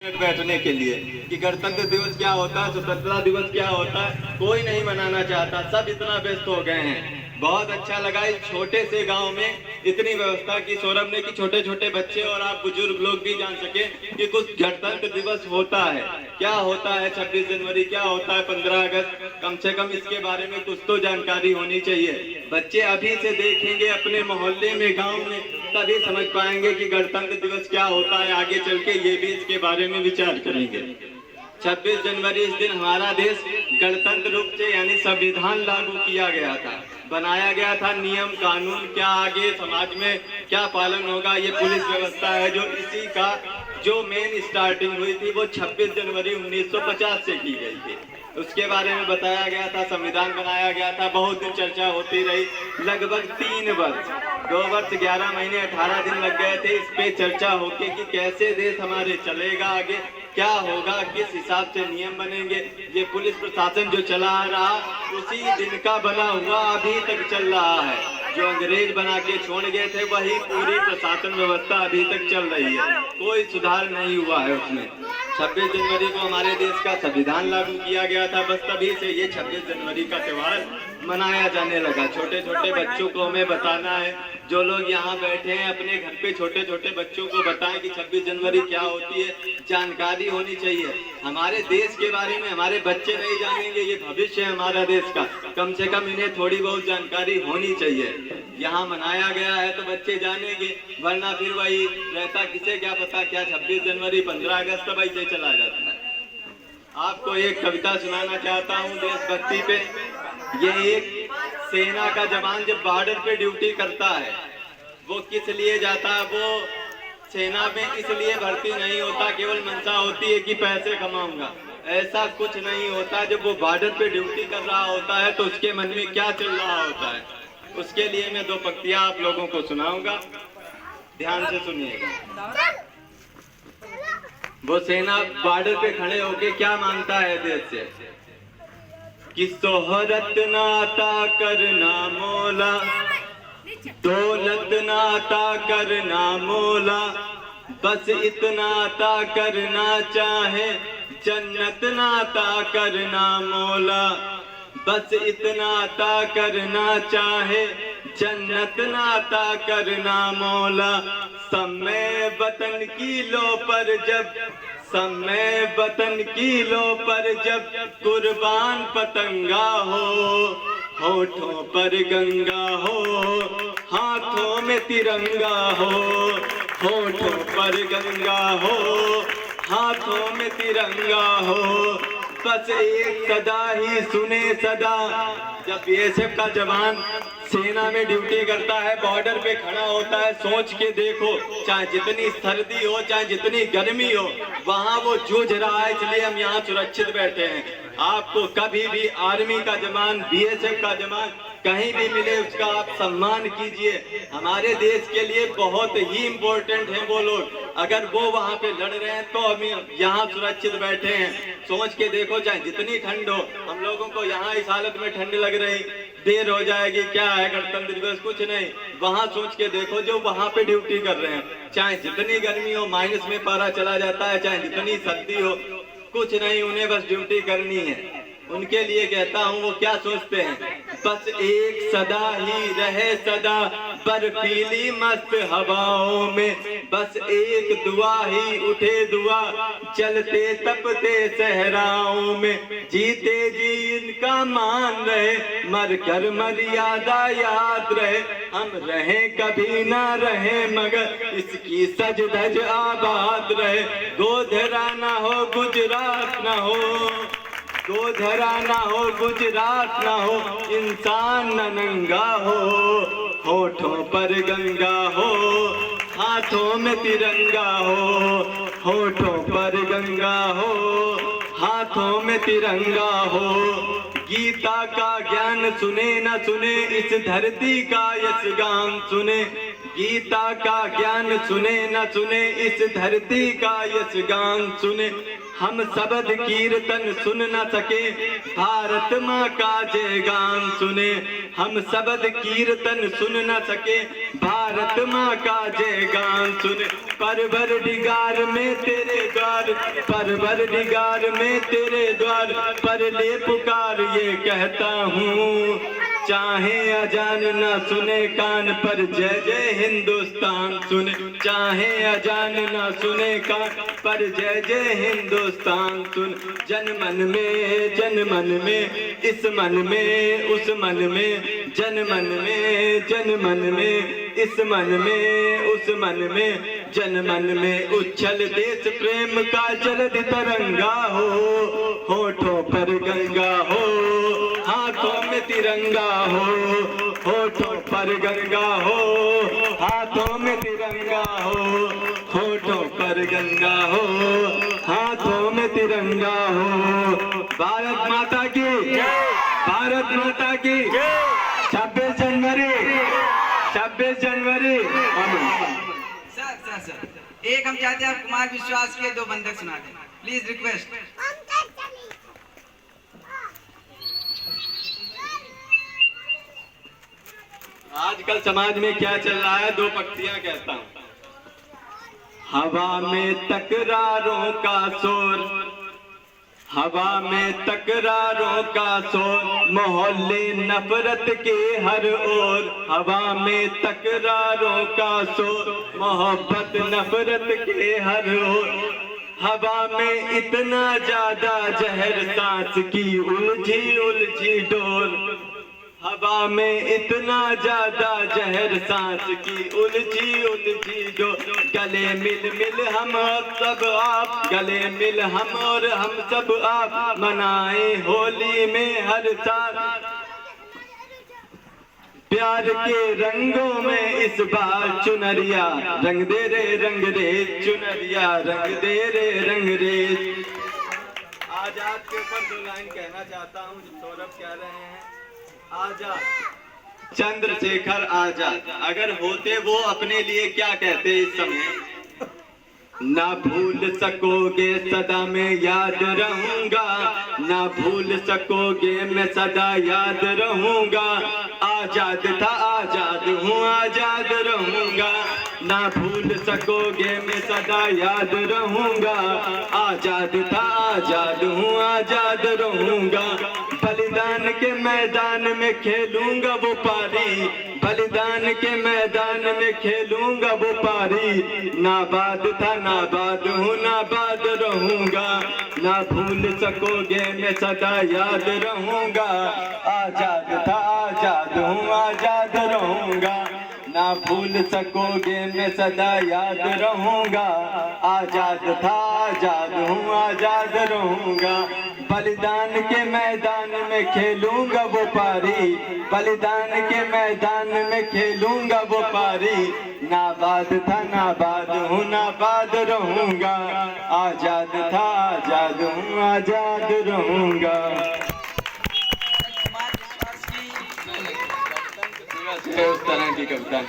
बैठने के लिए कि गणतंत्र दिवस क्या होता है, स्वतंत्रता दिवस क्या होता है, कोई नहीं मनाना चाहता, सब इतना व्यस्त हो गए हैं। बहुत अच्छा लगा इस छोटे से गांव में इतनी व्यवस्था की सौरभ ने कि छोटे छोटे बच्चे और आप बुजुर्ग लोग भी जान सके कि कुछ गणतंत्र दिवस होता है, क्या होता है 26 जनवरी, क्या होता है 15 अगस्त। कम से कम इसके बारे में कुछ तो जानकारी होनी चाहिए। बच्चे अभी से देखेंगे अपने मोहल्ले में, गाँव में, तभी समझ पाएंगे कि गणतंत्र दिवस क्या होता है। आगे चल के ये भी इसके बारे में विचार करेंगे। 26 जनवरी इस दिन हमारा देश गणतंत्र रूप से यानी संविधान लागू किया गया था, बनाया गया था। नियम कानून क्या आगे समाज में क्या पालन होगा, ये पुलिस व्यवस्था है जो इसी का जो मेन स्टार्टिंग हुई थी वो 26 जनवरी 1950 से की गई थी। उसके बारे में बताया गया था, संविधान बनाया गया था, बहुत दिन चर्चा होती रही। लगभग 3 वर्ष, 2 वर्ष 11 महीने 18 दिन लग गए थे इस पे चर्चा होके कि कैसे देश हमारे चलेगा आगे, क्या होगा, किस हिसाब से नियम बनेंगे। ये पुलिस प्रशासन जो चला आ रहा उसी दिन का बना हुआ अभी तक चल रहा है। जो अंग्रेज बना के छोड़ गए थे वही पूरी प्रशासन व्यवस्था अभी तक चल रही है, कोई सुधार नहीं हुआ है उसमें। 26 जनवरी को हमारे देश का संविधान लागू किया गया था, बस तभी से ये 26 जनवरी का त्यौहार मनाया जाने लगा। छोटे छोटे बच्चों को हमें बताना है, जो लोग यहाँ बैठे हैं अपने घर पे छोटे छोटे बच्चों को बताएं कि 26 जनवरी क्या होती है, जानकारी होनी चाहिए। हमारे देश के बारे में हमारे बच्चे नहीं जानेंगे, ये भविष्य है हमारा देश का, कम से कम इन्हें थोड़ी बहुत जानकारी होनी चाहिए। यहाँ मनाया गया है तो बच्चे जानेंगे, वरना फिर वही रहता, किसे क्या पता क्या 26 जनवरी 15 अगस्त वैसे चला जाता है। आपको एक कविता सुनाना चाहता हूँ देशभक्ति पे। ये एक सेना का जवान जब बॉर्डर पे ड्यूटी करता है, वो किस लिए जाता है, वो सेना में इसलिए भर्ती नहीं होता केवल मंशा होती है कि पैसे कमाऊंगा, ऐसा कुछ नहीं होता। जब वो बॉर्डर पे ड्यूटी कर रहा होता है तो उसके मन में क्या चल रहा होता है, उसके लिए मैं 2 पंक्तियां आप लोगों को सुनाऊंगा, ध्यान से सुनिएगा। वो सेना बॉर्डर पे खड़े होके क्या मांगता है देश से कि शोहरत नाता करना मोला, दौलत नाता करना मोला, बस इतना ता करना चाहे, जन्नत नाता करना मोला, बस इतना ता करना चाहे, जन्नत नाता करना मोला। समय वतन की लो पर जब, समय वतन की लो पर जब कुर्बान पतंगा हो, होठों पर गंगा हो, हाथों में तिरंगा हो, होठों पर गंगा हो, हाथों में तिरंगा हो, बस एक सदा ही सुने सदा। जब बीएसएफ का जवान सेना में ड्यूटी करता है, बॉर्डर पे खड़ा होता है, सोच के देखो, चाहे जितनी सर्दी हो चाहे जितनी गर्मी हो, वहाँ वो जूझ रहा है, इसलिए हम यहाँ सुरक्षित बैठे हैं। आपको कभी भी आर्मी का जवान, बीएसएफ का जवान कहीं भी मिले उसका आप सम्मान कीजिए। हमारे देश के लिए बहुत ही इम्पोर्टेंट है वो लोग, अगर वो वहाँ पे लड़ रहे हैं तो हम यहाँ सुरक्षित बैठे हैं। सोच के देखो, चाहे जितनी ठंड हो, हम लोगों को यहाँ इस हालत में ठंड लग रही, देर हो जाएगी, क्या है गणतंत्र दिवस, कुछ नहीं। वहाँ सोच के देखो जो वहाँ पे ड्यूटी कर रहे हैं, चाहे जितनी गर्मी हो, माइनस में पारा चला जाता है, चाहे जितनी सर्दी हो, कुछ नहीं, उन्हें बस ड्यूटी करनी है। उनके लिए कहता हूँ वो क्या सोचते हैं, बस एक सदा ही रहे सदा बर्फीली मस्त हवाओं में, बस एक दुआ ही उठे दुआ चलते तपते सहराओं में, जीते जी इनका मान रहे, मर कर मर्यादा याद रहे, हम रहे कभी ना रहे मगर इसकी सज धज आबाद रहे। गोधरा ना हो गुजरात ना हो, गोधरा ना हो गुजरात ना हो, इंसान न नंगा हो, होठों पर गंगा हो, हाथों में तिरंगा हो, होठों पर गंगा हो, हाथों में तिरंगा हो। गीता का ज्ञान सुने न सुने, इस धरती का यश गान सुने, गीता का ज्ञान सुने न सुने, इस धरती का यश गान सुने। हम शब्द कीर्तन सुन न सके, भारत माँ का जय गान सुने। हम शब्द कीर्तन सुन न सके, भारत माँ का जय गान सुने। परवरदिगार में तेरे द्वार, परवरदिगार में तेरे द्वार पर ले पुकार ये कहता हूँ। चाहे अजान न सुने कान पर, जय जय हिंदुस्तान सुने। चाहे अजान न सुने कान पर, जय जय हिंदुस्तान सुन। जन मन में, जन मन में, इस मन में, उस मन में, जन मन में, जन मन में, इस मन में, उस मन में, जन मन में उच्छल देश प्रेम का जलद तरंगा हो। होठों पर गंगा हो, हाथों में तिरंगा हो। होठों पर गंगा हो, हाथों में तिरंगा हो। होठों पर गंगा हो, हाथों में तिरंगा हो। भारत माता की, भारत माता की। 26 जनवरी, 26 जनवरी। सर, एक हम चाहते हैं आप कुमार विश्वास के 2 बंधक सुना दें, प्लीज रिक्वेस्ट। आजकल समाज में क्या चल रहा है, 2 पंक्तियां कहता हूँ। हवा में तकरारों का शोर, हवा में तकरारों का शोर, मोहल्ले नफरत के हर ओर। हवा में तकरारों का शोर, मोहब्बत नफरत के हर ओर। हवा में इतना ज्यादा जहर, सांस की उलझी उलझी डोर। हवा में इतना ज्यादा जहर, सांस की उलझी उलझी डोर। गले मिल मिल हम सब आप, गले मिल हम और हम सब आप, मनाए होली में हर साल। प्यार के रंगों में इस बार चुनरिया, रंग दे रे रंग रे चुनरिया, रंग दे रे रंग रे। आजाद के ऊपर 2 लाइन कहना चाहता हूँ, जो सौरभ कह रहे हैं। आजाद, चंद्रशेखर आजाद अगर होते वो अपने लिए क्या कहते इस समय? ना भूल सकोगे सदा मैं याद रहूंगा, ना भूल सकोगे मैं सदा याद रहूंगा। आजाद था आजाद हूँ आजाद रहूंगा, ना भूल सकोगे मैं सदा याद रहूंगा। आजाद था आजाद हूँ आजाद रहूंगा। बलिदान के मैदान में खेलूंगा वो पारी, बलिदान के मैदान में खेलूंगा वो पारी। नाबाद था नाबाद हूँ नाबाद रहूंगा, ना भूल सकोगे मैं सदा याद रहूंगा। आजाद था आजाद हूँ आजाद रहूंगा, ना भूल सकोगे मैं सदा याद रहूंगा। आजाद था आजाद हूँ आजाद रहूंगा। बलिदान के मैदान में खेलूंगा वो पारी, बलिदान के मैदान में खेलूंगा वो पारी। नाबाद था नाबाद हूँ नाबाद रहूंगा, आजाद था आजाद हूँ आजाद रहूंगा। उस तरह की कविता